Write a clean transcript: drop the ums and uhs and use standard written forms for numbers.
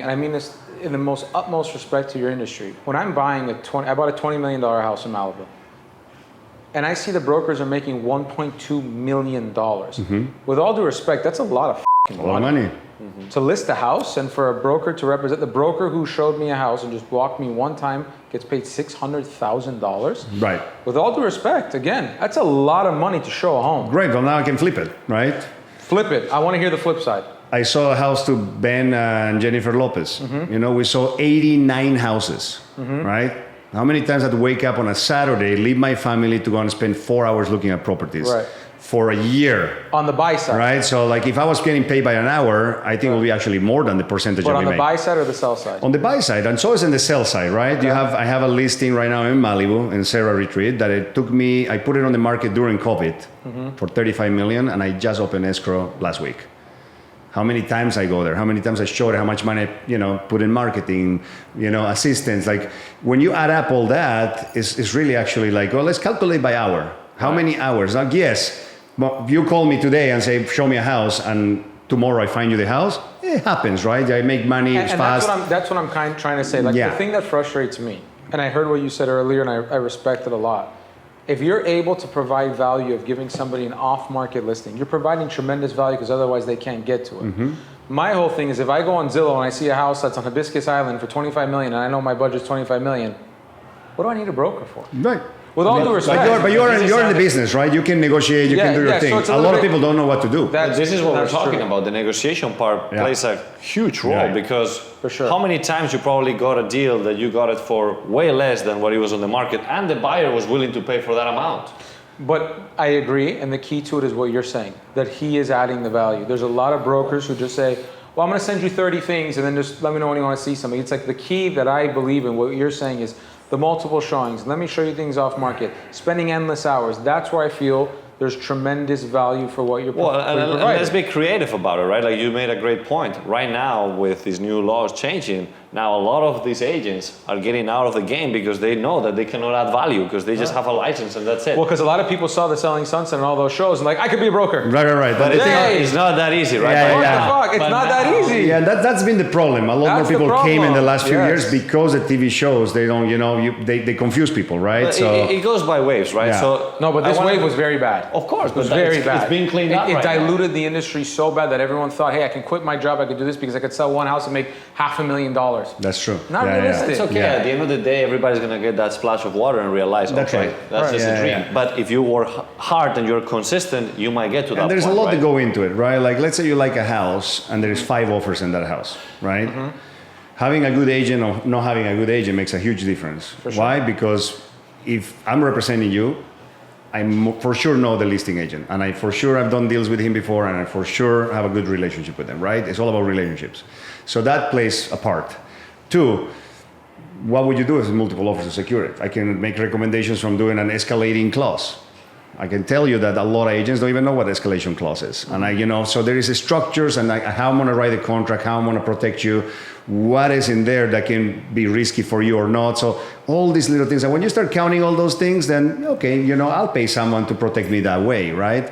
and I mean this in the most utmost respect to your industry. When I'm buying I bought a $20 million house in Malibu, and I see the brokers are making $1.2 million. With all due respect, that's a lot of money. To list a house and for a broker to represent, the broker who showed me a house and just walked me one time gets paid $600,000. Right. With all due respect, again, that's a lot of money to show a home. Great, well now I can flip it, right? Flip it. I want to hear the flip side. I saw a house to Ben and Jennifer Lopez. You know, we saw 89 houses, right? How many times I had to wake up on a Saturday, leave my family to go and spend 4 hours looking at properties for a year. On the buy side. Right, so like if I was getting paid by an hour, I think it would be actually more than the percentage that we make. But on the buy side or the sell side? On the buy side, and so is in the sell side, right? Okay. I have a listing right now in Malibu, in Sarah Retreat, that it took me, I put it on the market during COVID for 35 million, and I just opened escrow last week. How many times I go there, how many times I showed how much money I put in marketing, assistance. Like when you add up all that, it's really actually like, well, let's calculate by hour. How many hours? Like, yes, but you call me today and say, show me a house, and tomorrow I find you the house. It happens, right? I make money, it's fast. That's what I'm kind of trying to say. Like the thing that frustrates me, and I heard what you said earlier, and I respect it a lot. If you're able to provide value of giving somebody an off-market listing, you're providing tremendous value because otherwise they can't get to it. My whole thing is if I go on Zillow and I see a house that's on Hibiscus Island for 25 million and I know my budget's 25 million, what do I need a broker for? Right. With all due respect. But you're in the business, right? You can negotiate, you can do your thing. So a lot of people don't know what to do. This is what we're talking about. The negotiation part plays a huge role because how many times you probably got a deal that you got it for way less than what it was on the market and the buyer was willing to pay for that amount. But I agree, and the key to it is what you're saying, that he is adding the value. There's a lot of brokers who just say, well, I'm going to send you 30 things and then just let me know when you want to see something. It's like the key that I believe in, what you're saying is the multiple showings. Let me show you things off market. Spending endless hours. That's where I feel there's tremendous value for what you're providing. And let's be creative about it, right? Like you made a great point. Right now, with these new laws changing, now a lot of these agents are getting out of the game because they know that they cannot add value because they just have a license and that's it. Well, because a lot of people saw the Selling Sunset and all those shows and like, I could be a broker. Right. But it's not that easy, right? What the fuck? It's not that easy. Yeah, that's been the problem. A lot more people came in the last few years because the TV shows, they don't, they confuse people, right? So it goes by waves, right? Yeah. So no, but this wave was very bad. Of course, it was very bad. It's being cleaned up. It diluted the industry so bad that everyone thought, hey, I can quit my job, I could do this because I could sell one house and make $500,000. That's true. Not realistic. It's okay. At the end of the day, everybody's gonna get that splash of water and realize, that's just a dream. But if you work hard and you're consistent, you might get to that point. And there's a lot to go into it, right? Like, let's say you like a house and there's 5 offers in that house, right? Having a good agent or not having a good agent makes a huge difference. Why? Because if I'm representing you, I for sure know the listing agent, and I for sure have done deals with him before, and I for sure have a good relationship with them, right? It's all about relationships. So that plays a part. 2, what would you do if there's multiple offers to secure it? I can make recommendations from doing an escalating clause. I can tell you that a lot of agents don't even know what escalation clause is. And so there is structures and how I'm gonna write a contract, how I'm gonna protect you, what is in there that can be risky for you or not. So all these little things. And when you start counting all those things, then okay, I'll pay someone to protect me that way, right?